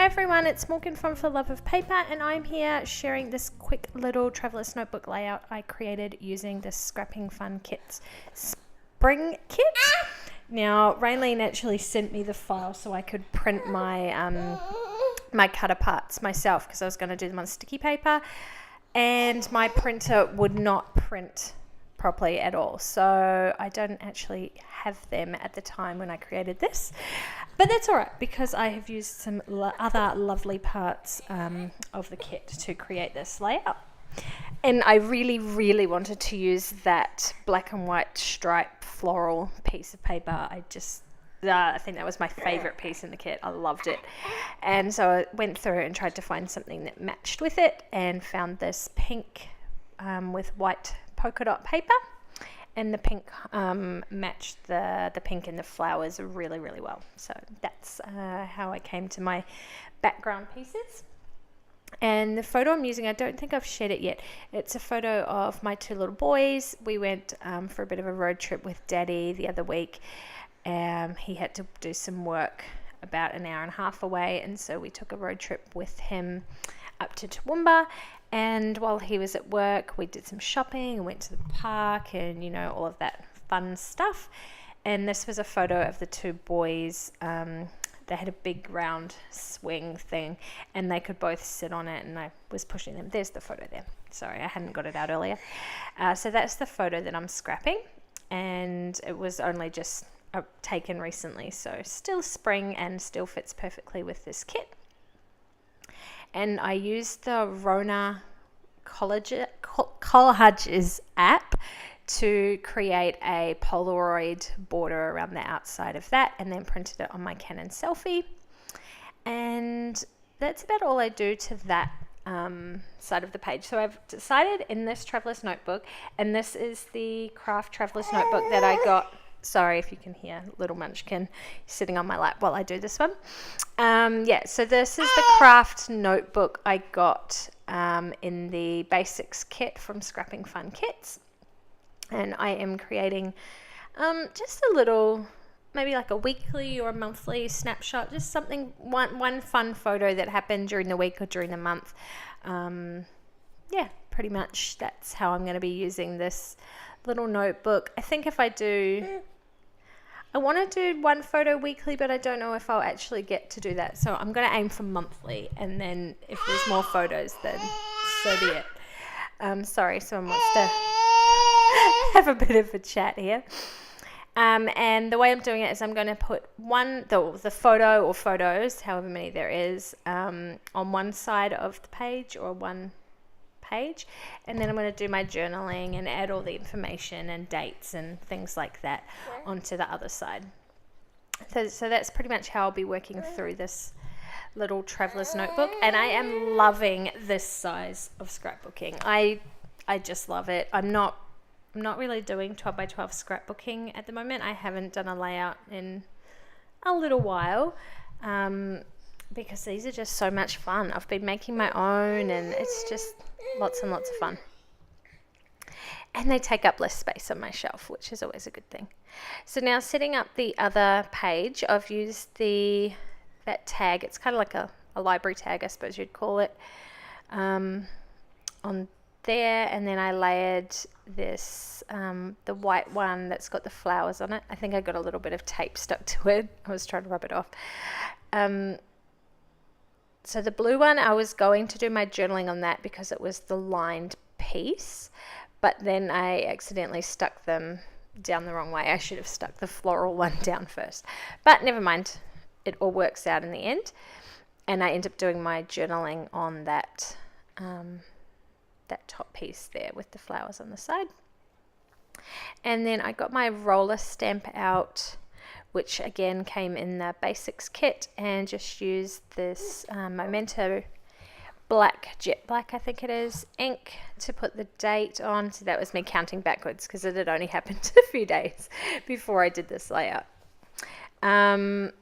Hi everyone, it's Morgan from For Love of Paper, and I'm here sharing this quick little traveler's notebook layout I created using the Scrapping Fun Kits Spring Kit. Now, Raylene actually sent me the file so I could print my my cutter parts myself because I was going to do them on sticky paper, and my printer would not print properly at all, so I don't actually have them at the time when I created this, but that's all right because I have used some other lovely parts of the kit to create this layout. And I really wanted to use that black and white stripe floral piece of paper. I think that was my favorite piece in the kit. I loved it. And so I went through and tried to find something that matched with it, and found this pink with white polka dot paper, and the pink matched the pink in the flowers really well. So that's how I came to my background pieces. And the photo I'm using, I don't think I've shared it yet. It's a photo of my two little boys. We went for a bit of a road trip with Daddy the other week. He had to do some work about an hour and a half away, and so we took a road trip with him up to Toowoomba. And while he was at work, we did some shopping and went to the park and, you know, all of that fun stuff. And this was a photo of the two boys. They had a big round swing thing and they could both sit on it, and I was pushing them. There's the photo there. Sorry, I hadn't got it out earlier. So that's the photo that I'm scrapping, and it was only just taken recently. So still spring and still fits perfectly with this kit. And I used the Rona Collages app to create a Polaroid border around the outside of that, and then printed it on my Canon Selfie. And that's about all I do to that side of the page. So I've decided in this traveler's notebook, and this is the craft traveler's notebook that I got. Sorry if you can hear little Munchkin sitting on my lap while I do this one. So this is the craft notebook I got in the basics kit from Scrapping Fun Kits. And I am creating just a little, maybe like a weekly or a monthly snapshot, just something, one fun photo that happened during the week or during the month. Pretty much that's how I'm going to be using this little notebook. I think if I want to do one photo weekly, but I don't know if I'll actually get to do that. So I'm going to aim for monthly, and then if there's more photos, then so be it. Sorry, someone wants to have a bit of a chat here. And the way I'm doing it is I'm going to put the photo or photos, however many there is, on one side of the page or one page, and then I'm going to do my journaling and add all the information and dates and things like that onto the other side. So that's pretty much how I'll be working through this little traveler's notebook, and I am loving this size of scrapbooking. I just love it. I'm not really doing 12 by 12 scrapbooking at the moment. I haven't done a layout in a little while. Because these are just so much fun. I've been making my own, and it's just lots and lots of fun. And they take up less space on my shelf, which is always a good thing. So now setting up the other page, I've used that tag. It's kind of like a library tag, I suppose you'd call it, on there. And then I layered this, the white one that's got the flowers on it. I think I got a little bit of tape stuck to it. I was trying to rub it off. So the blue one, I was going to do my journaling on that because it was the lined piece, but then I accidentally stuck them down the wrong way. I should have stuck the floral one down first, but never mind. It all works out in the end, and I end up doing my journaling on that top piece there with the flowers on the side. And then I got my roller stamp out, which again came in the basics kit, and just used this Memento black, jet black I think it is, ink to put the date on. So that was me counting backwards because it had only happened a few days before I did this layout. I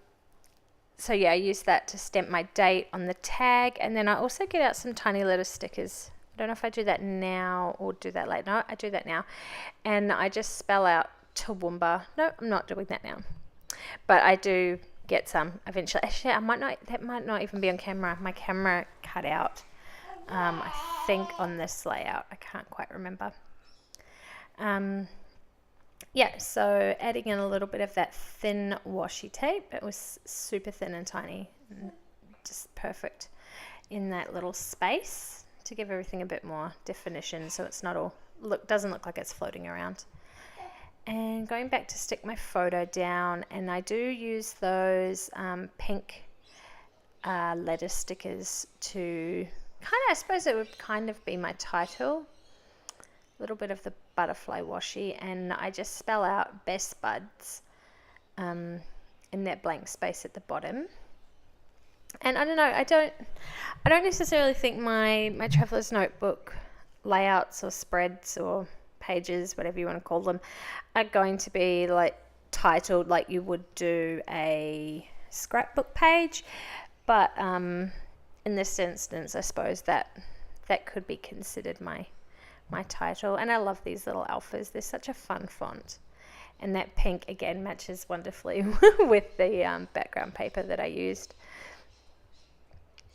used that to stamp my date on the tag, and then I also get out some tiny little stickers. I don't know if I do that now or do that later. No, I do that now, and I just spell out Toowoomba. No, I'm not doing that now. But I do get some eventually. Actually, that might not even be on camera. My camera cut out, I think, on this layout. I can't quite remember. Yeah, so adding in a little bit of that thin washi tape. It was super thin and tiny, and just perfect in that little space to give everything a bit more definition, so it's not all doesn't look like it's floating around. And going back to stick my photo down, and I do use those pink letter stickers to I suppose it would kind of be my title. A little bit of the butterfly washi, and I just spell out Best Buds in that blank space at the bottom. And I don't know, I don't necessarily think my traveler's notebook layouts or spreads or pages, whatever you want to call them, are going to be like titled like you would do a scrapbook page, but in this instance I suppose that could be considered my title. And I love these little alphas. They're such a fun font, and that pink again matches wonderfully with the background paper that I used.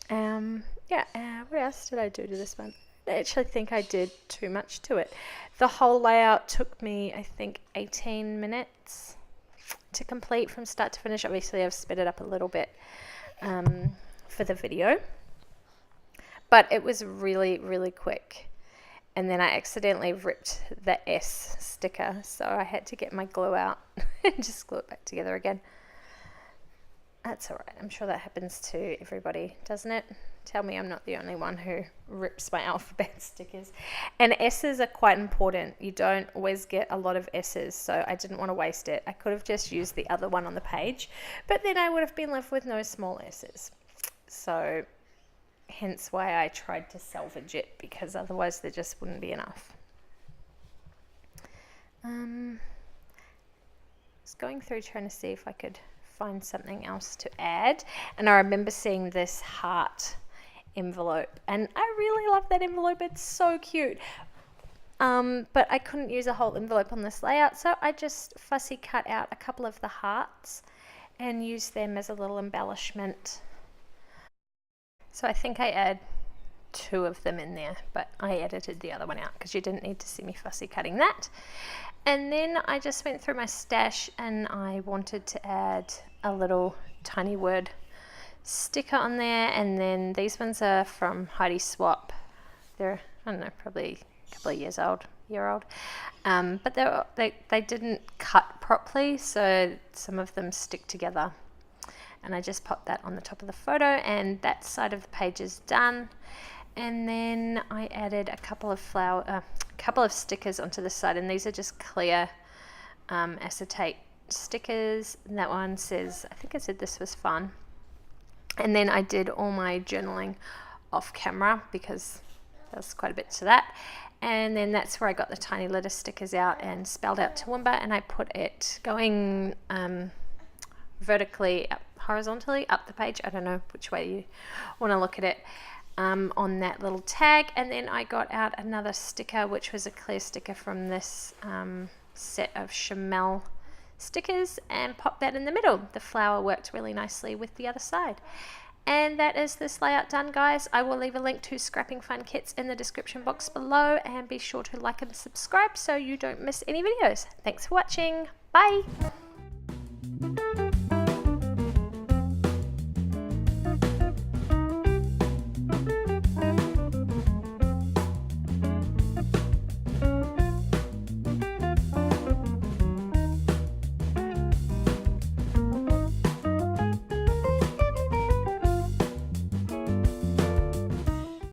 What else did I do to this one? I actually think I did too much to it. The whole layout took me, I think, 18 minutes to complete from start to finish. Obviously I've sped it up a little bit for the video, but it was really, really quick. And then I accidentally ripped the S sticker, so I had to get my glue out and just glue it back together again. That's all right. I'm sure that happens to everybody, doesn't it? Tell me I'm not the only one who rips my alphabet stickers. And S's are quite important. You don't always get a lot of S's, so I didn't want to waste it. I could have just used the other one on the page, but then I would have been left with no small S's. So hence why I tried to salvage it, because otherwise there just wouldn't be enough. I was going through trying to see if I could find something else to add, and I remember seeing this heart envelope, and I really love that envelope. It's so cute, but I couldn't use a whole envelope on this layout, so I just fussy cut out a couple of the hearts and used them as a little embellishment. So I think I add 2 of them in there, but I edited the other one out because you didn't need to see me fussy cutting that. And then I just went through my stash, and I wanted to add a little tiny word sticker on there. And then these ones are from Heidi Swap. They're, I don't know, probably a couple of year old. But they didn't cut properly, so some of them stick together. And I just popped that on the top of the photo, and that side of the page is done. And then I added a couple of stickers onto the side, and these are just clear acetate stickers. And that one says, I think it said "This was fun." And then I did all my journaling off camera because there's quite a bit to that. And then that's where I got the tiny letter stickers out and spelled out Toowoomba, and I put it going vertically, horizontally up the page. I don't know which way you want to look at it. On that little tag. And then I got out another sticker, which was a clear sticker from this set of Chamel stickers, and popped that in the middle. The flower worked really nicely with the other side. And that is this layout done, guys. I will leave a link to Scrapping Fun Kits in the description box below, and be sure to like and subscribe so you don't miss any videos. Thanks for watching. Bye.